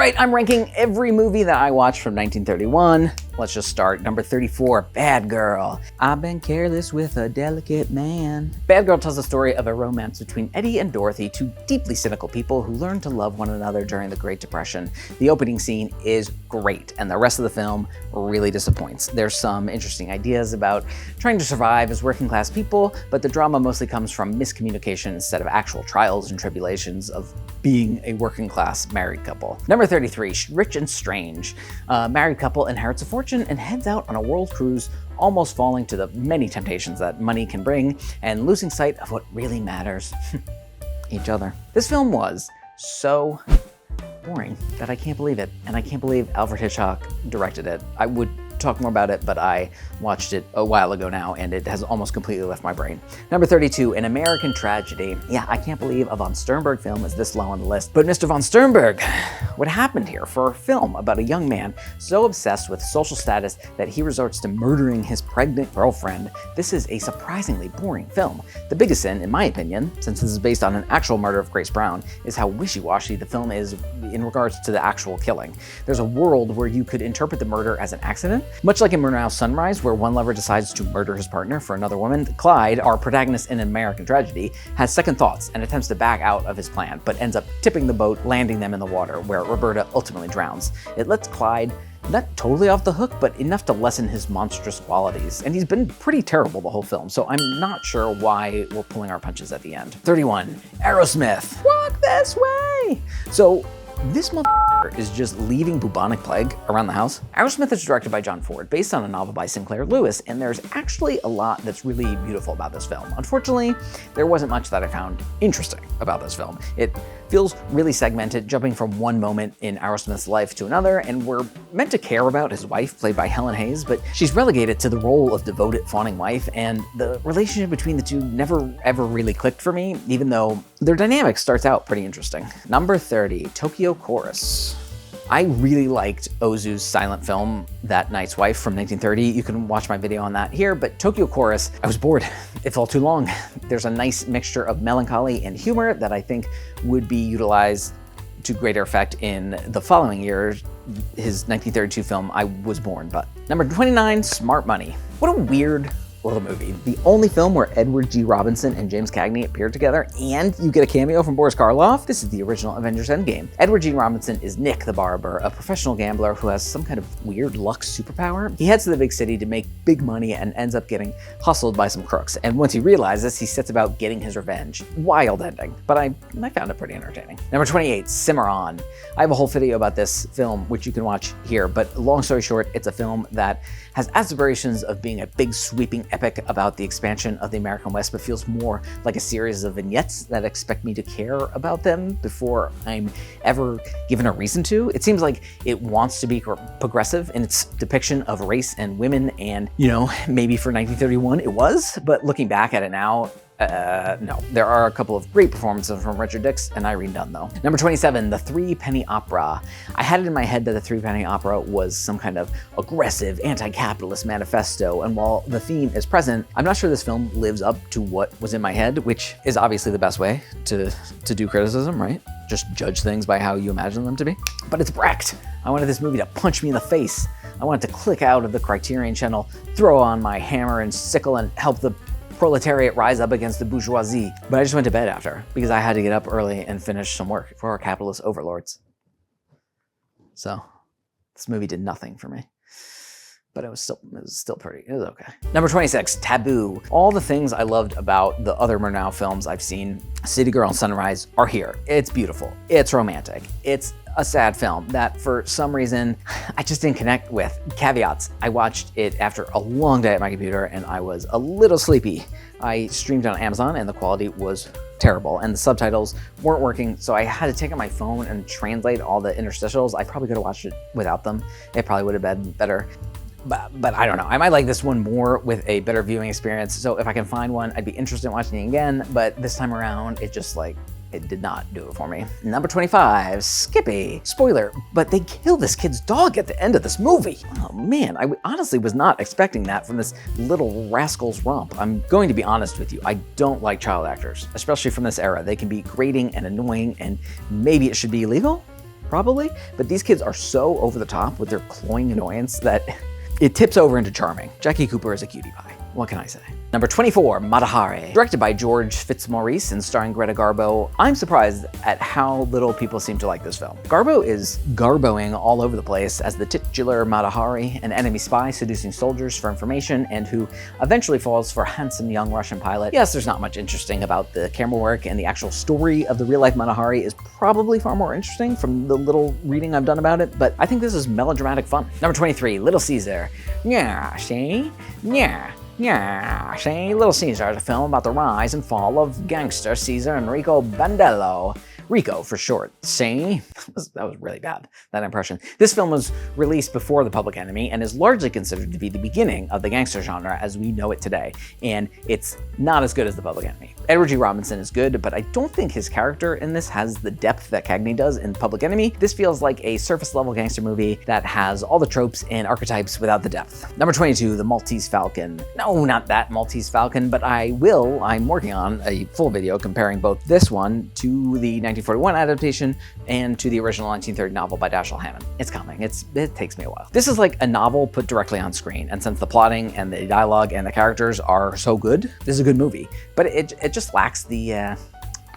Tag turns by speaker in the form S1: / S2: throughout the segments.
S1: right, I'm ranking every movie that I watched from 1931. Let's just start. Number 34, Bad Girl. I've been careless with a delicate man. Bad Girl tells the story of a romance between Eddie and Dorothy, two deeply cynical people who learned to love one another during the Great Depression. The opening scene is great, and the rest of the film really disappoints. There's some interesting ideas about trying to survive as working class people, but the drama mostly comes from miscommunication instead of actual trials and tribulations of being a working class married couple. Number 33, Rich and Strange. A married couple inherits a fortune and heads out on a world cruise, almost falling to the many temptations that money can bring and losing sight of what really matters, each other. This film was so boring that I can't believe it, and I can't believe Alfred Hitchcock directed it. I would talk more about it, but I watched it a while ago now, and it has almost completely left my brain. Number 32, An American Tragedy. Yeah, I can't believe a von Sternberg film is this low on the list. But Mr. von Sternberg, what happened here for a film about a young man so obsessed with social status that he resorts to murdering his pregnant girlfriend? This is a surprisingly boring film. The biggest sin, in my opinion, since this is based on an actual murder of Grace Brown, is how wishy-washy the film is in regards to the actual killing. There's a world where you could interpret the murder as an accident, much like in Renoir's Sunrise, where one lover decides to murder his partner for another woman. Clyde, our protagonist in An American Tragedy, has second thoughts and attempts to back out of his plan, but ends up tipping the boat, landing them in the water, where Roberta ultimately drowns. It lets Clyde not totally off the hook, but enough to lessen his monstrous qualities. And he's been pretty terrible the whole film, so I'm not sure why we're pulling our punches at the end. 31, Aerosmith. Walk this way. So this motherfucker is just leaving bubonic plague around the house. Aerosmith is directed by John Ford, based on a novel by Sinclair Lewis, and there's actually a lot that's really beautiful about this film. Unfortunately, there wasn't much that I found interesting about this film. It feels really segmented, jumping from one moment in Aerosmith's life to another, and we're meant to care about his wife, played by Helen Hayes, but she's relegated to the role of devoted, fawning wife, and the relationship between the two never ever really clicked for me, even though their dynamic starts out pretty interesting. Number 30, Tokyo Chorus. I really liked Ozu's silent film, That Night's Wife from 1930. You can watch my video on that here, but Tokyo Chorus, I was bored. It felt too long. There's a nice mixture of melancholy and humor that I think would be utilized to greater effect in the following year, his 1932 film, I Was Born. But number 29, Smart Money. What a weird little movie. The only film where Edward G. Robinson and James Cagney appeared together, and you get a cameo from Boris Karloff. This is the original Avengers Endgame. Edward G. Robinson is Nick the Barber, a professional gambler who has some kind of weird luck superpower. He heads to the big city to make big money and ends up getting hustled by some crooks. And once he realizes, he sets about getting his revenge. Wild ending, but I found it pretty entertaining. Number 28, Cimarron. I have a whole video about this film, which you can watch here, but long story short, it's a film that has aspirations of being a big sweeping epic about the expansion of the American West, but feels more like a series of vignettes that expect me to care about them before I'm ever given a reason to. It seems like it wants to be progressive in its depiction of race and women, and, you know, maybe for 1931 it was, but looking back at it now, no. There are a couple of great performances from Richard Dix and Irene Dunne, though. Number 27, The Three Penny Opera. I had it in my head that The Three Penny Opera was some kind of aggressive, anti-capitalist manifesto, and while the theme is present, I'm not sure this film lives up to what was in my head, which is obviously the best way to do criticism, right? Just judge things by how you imagine them to be. But it's Brecht. I wanted this movie to punch me in the face. I wanted to click out of the Criterion Channel, throw on my hammer and sickle, and help the proletariat rise up against the bourgeoisie. But I just went to bed after because I had to get up early and finish some work for our capitalist overlords. So this movie did nothing for me, but it was still pretty, it was okay. Number 26, Taboo. All the things I loved about the other Murnau films I've seen, City Girl and Sunrise, are here. It's beautiful, it's romantic, it's a sad film that for some reason I just didn't connect with. Caveats, I watched it after a long day at my computer and I was a little sleepy. I streamed on Amazon and the quality was terrible and the subtitles weren't working, so I had to take out my phone and translate all the interstitials. I probably could have watched it without them. It probably would have been better. But I don't know. I might like this one more with a better viewing experience, so if I can find one, I'd be interested in watching it again, but this time around, it just it did not do it for me. Number 25, Skippy. Spoiler, but they kill this kid's dog at the end of this movie. Oh man, I honestly was not expecting that from this little rascal's romp. I'm going to be honest with you, I don't like child actors, especially from this era. They can be grating and annoying, and maybe it should be illegal? probably, but these kids are so over the top with their cloying annoyance that it tips over into charming. Jackie Cooper is a cutie pie. What can I say? Number 24, Mata Hari. Directed by George Fitzmaurice and starring Greta Garbo, I'm surprised at how little people seem to like this film. Garbo is garboing all over the place as the titular Mata Hari, an enemy spy seducing soldiers for information and who eventually falls for a handsome young Russian pilot. Yes, there's not much interesting about the camera work, and the actual story of the real-life Mata Hari is probably far more interesting from the little reading I've done about it, but I think this is melodramatic fun. Number 23, Little Caesar. Yeah, see? Yeah. Yeah, see, Little Caesar is a film about the rise and fall of gangster Caesar Enrico Bandello. Rico for short. See? That was really bad, that impression. This film was released before The Public Enemy and is largely considered to be the beginning of the gangster genre as we know it today, and it's not as good as The Public Enemy. Edward G. Robinson is good, but I don't think his character in this has the depth that Cagney does in Public Enemy. This feels like a surface-level gangster movie that has all the tropes and archetypes without the depth. Number 22, The Maltese Falcon. No, not that Maltese Falcon, but I'm working on a full video comparing both this one to the 1941 adaptation and to the original 1930 novel by Dashiell Hammett. It's coming. It takes me a while. This is like a novel put directly on screen, and since the plotting and the dialogue and the characters are so good, this is a good movie. But it just lacks the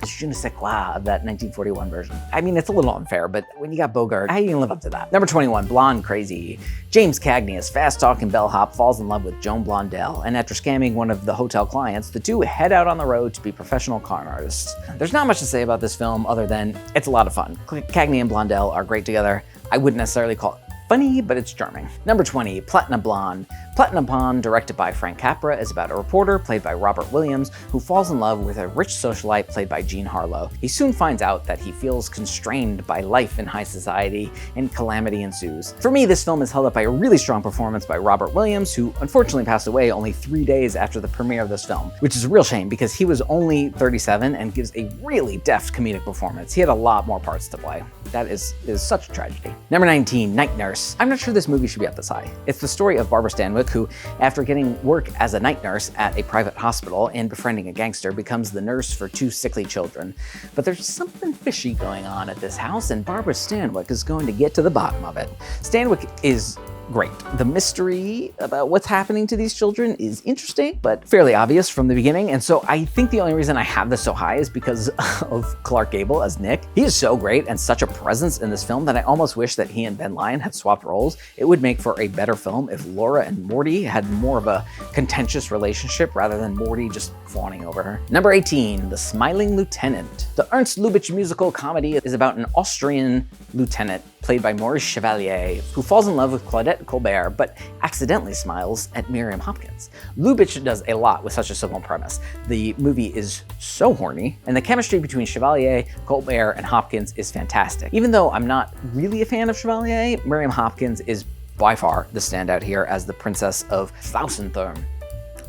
S1: je ne sais quoi of that 1941 version. I mean, it's a little unfair, but when you got Bogart, how are you gonna live up to that? Number 21, Blonde Crazy. James Cagney, as fast-talking bellhop, falls in love with Joan Blondell, and after scamming one of the hotel clients, the two head out on the road to be professional con artists. There's not much to say about this film other than it's a lot of fun. Cagney and Blondell are great together. I wouldn't necessarily call it funny, but it's charming. Number 20, Platinum Blonde. Platinum Blonde, directed by Frank Capra, is about a reporter, played by Robert Williams, who falls in love with a rich socialite played by Jean Harlow. He soon finds out that he feels constrained by life in high society, and calamity ensues. For me, this film is held up by a really strong performance by Robert Williams, who unfortunately passed away only 3 days after the premiere of this film, which is a real shame because he was only 37 and gives a really deft comedic performance. He had a lot more parts to play. That is such a tragedy. Number 19, Night Nurse. I'm not sure this movie should be up this high. It's the story of Barbara Stanwyck, who, after getting work as a night nurse at a private hospital and befriending a gangster, becomes the nurse for 2 sickly children. But there's something fishy going on at this house, and Barbara Stanwyck is going to get to the bottom of it. Stanwyck is great. The mystery about what's happening to these children is interesting, but fairly obvious from the beginning, and so I think the only reason I have this so high is because of Clark Gable as Nick. He is so great and such a presence in this film that I almost wish that he and Ben Lyon had swapped roles. It would make for a better film if Laura and Morty had more of a contentious relationship rather than Morty just fawning over her. Number 18, The Smiling Lieutenant. The Ernst Lubitsch musical comedy is about an Austrian lieutenant played by Maurice Chevalier, who falls in love with Claudette Colbert, but accidentally smiles at Miriam Hopkins. Lubitsch does a lot with such a simple premise. The movie is so horny, and the chemistry between Chevalier, Colbert, and Hopkins is fantastic. Even though I'm not really a fan of Chevalier, Miriam Hopkins is by far the standout here as the Princess of Thausenthurm,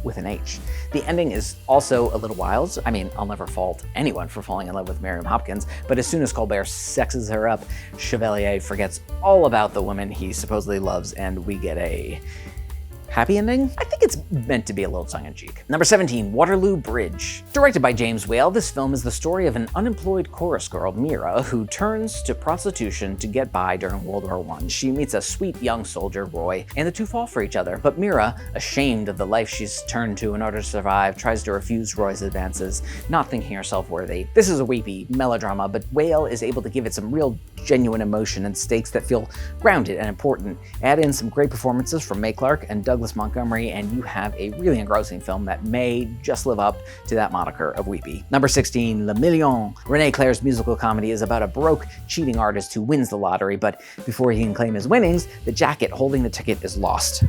S1: with an H. The ending is also a little wild. I mean, I'll never fault anyone for falling in love with Miriam Hopkins, but as soon as Colbert sexes her up, Chevalier forgets all about the woman he supposedly loves, and we get a happy ending? I think it's meant to be a little tongue-in-cheek. Number 17, Waterloo Bridge. Directed by James Whale, this film is the story of an unemployed chorus girl, Mira, who turns to prostitution to get by during World War I. She meets a sweet young soldier, Roy, and the two fall for each other. But Mira, ashamed of the life she's turned to in order to survive, tries to refuse Roy's advances, not thinking herself worthy. This is a weepy melodrama, but Whale is able to give it some real genuine emotion and stakes that feel grounded and important. Add in some great performances from Mae Clarke and Douglas Montgomery, and you have a really engrossing film that may just live up to that moniker of weepy. Number 16, Le Million. René Clair's musical comedy is about a broke, cheating artist who wins the lottery, but before he can claim his winnings, the jacket holding the ticket is lost.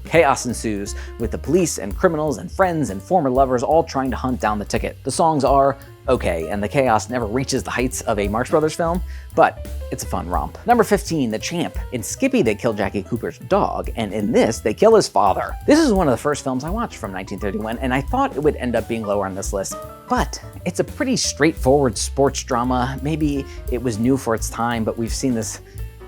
S1: Chaos ensues, with the police and criminals and friends and former lovers all trying to hunt down the ticket. The songs are okay, and the chaos never reaches the heights of a Marx Brothers film, but it's a fun romp. Number 15, The Champ. In Skippy, they kill Jackie Cooper's dog, and in this, they kill his father. This is one of the first films I watched from 1931, and I thought it would end up being lower on this list, but it's a pretty straightforward sports drama. Maybe it was new for its time, but we've seen this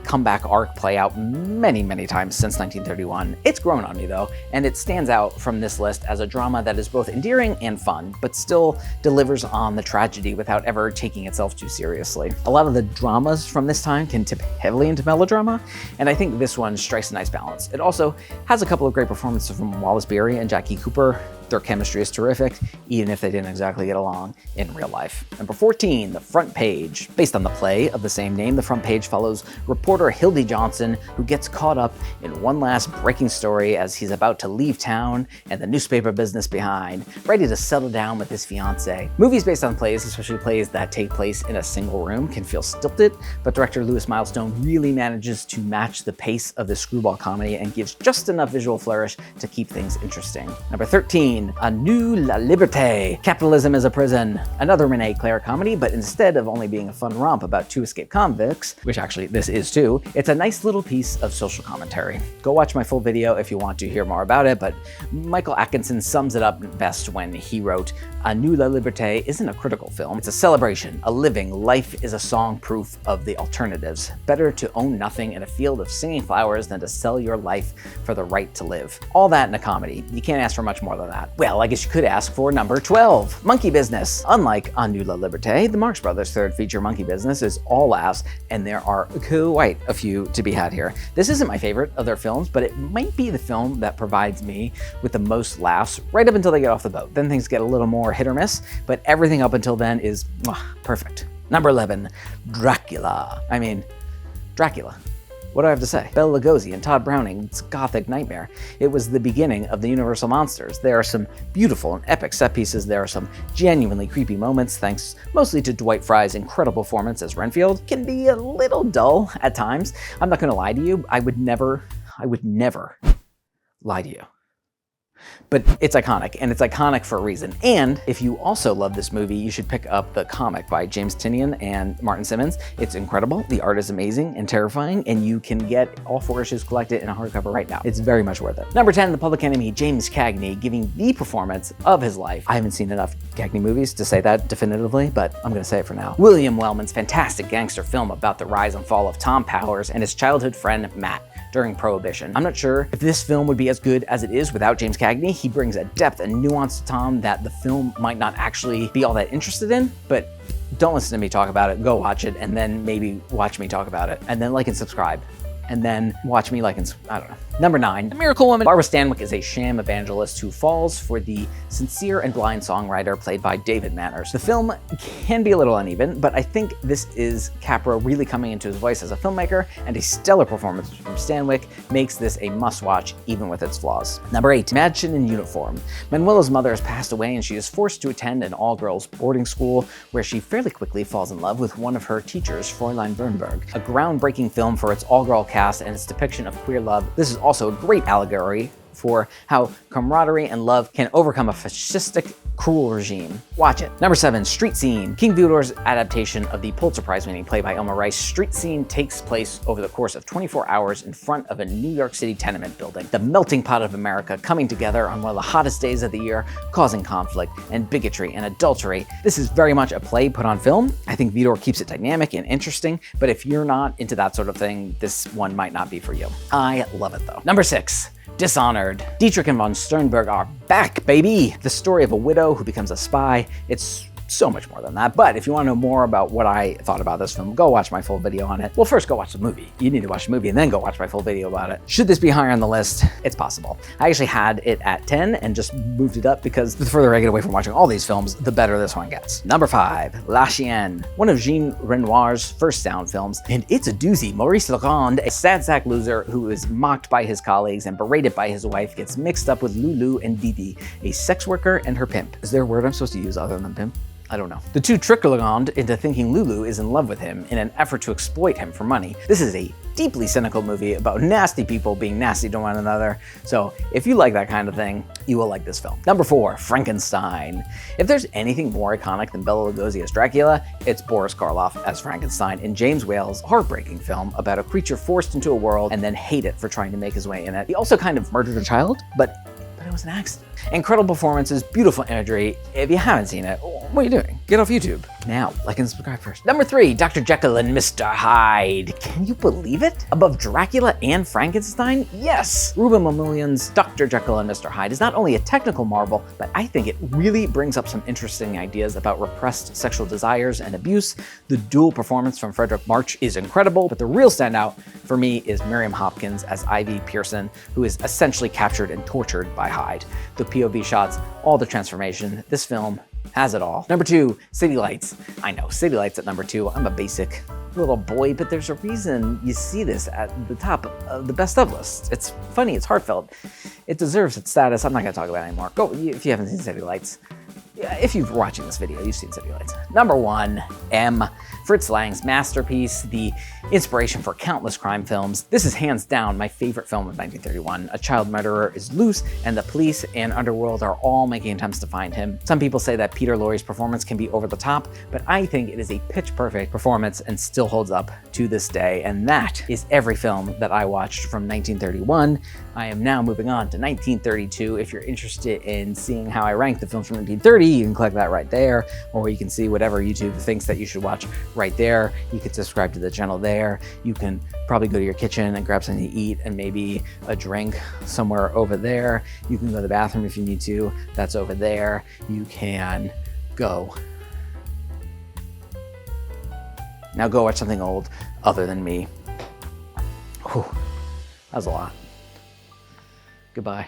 S1: comeback arc play out many, many times since 1931. It's grown on me though, and it stands out from this list as a drama that is both endearing and fun, but still delivers on the tragedy without ever taking itself too seriously. A lot of the dramas from this time can tip heavily into melodrama, and I think this one strikes a nice balance. It also has a couple of great performances from Wallace Beery and Jackie Cooper. Their chemistry is terrific, even if they didn't exactly get along in real life. Number 14, The Front Page. Based on the play of the same name, The Front Page follows reporter Hildy Johnson, who gets caught up in one last breaking story as he's about to leave town and the newspaper business behind, ready to settle down with his fiancée. Movies based on plays, especially plays that take place in a single room, can feel stilted, but director Louis Milestone really manages to match the pace of this screwball comedy and gives just enough visual flourish to keep things interesting. Number 13, A New La Liberté. Capitalism is a Prison. Another Rene Clair comedy, but instead of only being a fun romp about two escaped convicts, which actually this is too, it's a nice little piece of social commentary. Go watch my full video if you want to hear more about it, but Michael Atkinson sums it up best when he wrote, A New La Liberté isn't a critical film, it's a celebration, a living. Life is a song proof of the alternatives. Better to own nothing in a field of singing flowers than to sell your life for the right to live. All that in a comedy. You can't ask for much more than that. Well, I guess you could ask for number 12, Monkey Business. Unlike A New La Liberté, the Marx Brothers' third feature, Monkey Business, is all laughs, and there are quite a few to be had here. This isn't my favorite of their films, but it might be the film that provides me with the most laughs right up until they get off the boat. Then things get a little more hit or miss, but everything up until then is perfect. Number 11, Dracula. What do I have to say? Bela Lugosi and Todd Browning's gothic nightmare. It was the beginning of the Universal monsters. There are some beautiful and epic set pieces. There are some genuinely creepy moments, thanks mostly to Dwight Frye's incredible performance as Renfield. Can be a little dull at times. I'm not gonna lie to you. I would never lie to you. But it's iconic, and it's iconic for a reason. And if you also love this movie, you should pick up the comic by James Tynion and Martin Simmons. It's incredible, the art is amazing and terrifying, and you can get all 4 issues collected in a hardcover right now. It's very much worth it. Number 10, The Public Enemy, James Cagney, giving the performance of his life. I haven't seen enough Cagney movies to say that definitively, but I'm gonna say it for now. William Wellman's fantastic gangster film about the rise and fall of Tom Powers and his childhood friend, Matt, during Prohibition. I'm not sure if this film would be as good as it is without James Cagney. He brings a depth and nuance to Tom that the film might not actually be all that interested in, but don't listen to me talk about it. Go watch it, and then maybe watch me talk about it, and then like and subscribe, and then watch me like and I don't know. Number 9, The Miracle Woman. Barbara Stanwyck is a sham evangelist who falls for the sincere and blind songwriter played by David Manners. The film can be a little uneven, but I think this is Capra really coming into his voice as a filmmaker, and a stellar performance from Stanwyck makes this a must-watch even with its flaws. Number 8, Madchen in Uniform. Manuela's mother has passed away and she is forced to attend an all-girls boarding school where she fairly quickly falls in love with one of her teachers, Fräulein Bernberg. A groundbreaking film for its all-girl cast and its depiction of queer love. This is also a great allegory for how camaraderie and love can overcome a fascistic, cruel regime. Watch it. Number 7, Street Scene. King Vidor's adaptation of the Pulitzer Prize-winning play by Elmer Rice, Street Scene takes place over the course of 24 hours in front of a New York City tenement building. The melting pot of America coming together on one of the hottest days of the year, causing conflict and bigotry and adultery. This is very much a play put on film. I think Vidor keeps it dynamic and interesting, but if you're not into that sort of thing, this one might not be for you. I love it though. Number 6, Dishonored. Dietrich and von Sternberg are back, baby! The story of a widow who becomes a spy. It's so much more than that, but if you want to know more about what I thought about this film, go watch my full video on it. Well, first go watch the movie. You need to watch the movie and then go watch my full video about it. Should this be higher on the list? It's possible. I actually had it at 10 and just moved it up because the further I get away from watching all these films, the better this one gets. Number 5, La Chienne, one of Jean Renoir's first sound films, and it's a doozy. Maurice Legrand, a sad sack loser who is mocked by his colleagues and berated by his wife, gets mixed up with Lulu and Didi, a sex worker and her pimp. Is there a word I'm supposed to use other than pimp? I don't know. The two trick Legrand into thinking Lulu is in love with him in an effort to exploit him for money. This is a deeply cynical movie about nasty people being nasty to one another. So if you like that kind of thing, you will like this film. Number 4, Frankenstein. If there's anything more iconic than Bela Lugosi as Dracula, it's Boris Karloff as Frankenstein in James Whale's heartbreaking film about a creature forced into a world and then hate it for trying to make his way in it. He also kind of murdered a child, but it was an accident. Incredible performances, beautiful imagery. If you haven't seen it, what are you doing? Get off YouTube. Now, like and subscribe first. Number 3, Dr. Jekyll and Mr. Hyde. Can you believe it? Above Dracula and Frankenstein? Yes! Ruben Mamoulian's Dr. Jekyll and Mr. Hyde is not only a technical marvel, but I think it really brings up some interesting ideas about repressed sexual desires and abuse. The dual performance from Frederick March is incredible, but the real standout for me is Miriam Hopkins as Ivy Pearson, who is essentially captured and tortured by Hyde. The POV shots, all the transformation, this film has it all. Number 2, City Lights. I know, City Lights at number 2. I'm a basic little boy, but there's a reason you see this at the top of the best of list. It's funny, it's heartfelt. It deserves its status. I'm not gonna talk about it anymore. Go, if you haven't seen City Lights. If you're watching this video, you've seen City Lights. Number 1, M. Fritz Lang's masterpiece, the inspiration for countless crime films. This is hands down my favorite film of 1931. A child murderer is loose, and the police and underworld are all making attempts to find him. Some people say that Peter Lorre's performance can be over the top, but I think it is a pitch-perfect performance and still holds up to this day, and that is every film that I watched from 1931. I am now moving on to 1932. If you're interested in seeing how I rank the films from 1930, you can click that right there, or you can see whatever YouTube thinks that you should watch right there. You can subscribe to the channel there. You can probably go to your kitchen and grab something to eat and maybe a drink somewhere over there. You can go to the bathroom if you need to. That's over there. You can go. Now go watch something old other than me. Whew, that was a lot. Goodbye.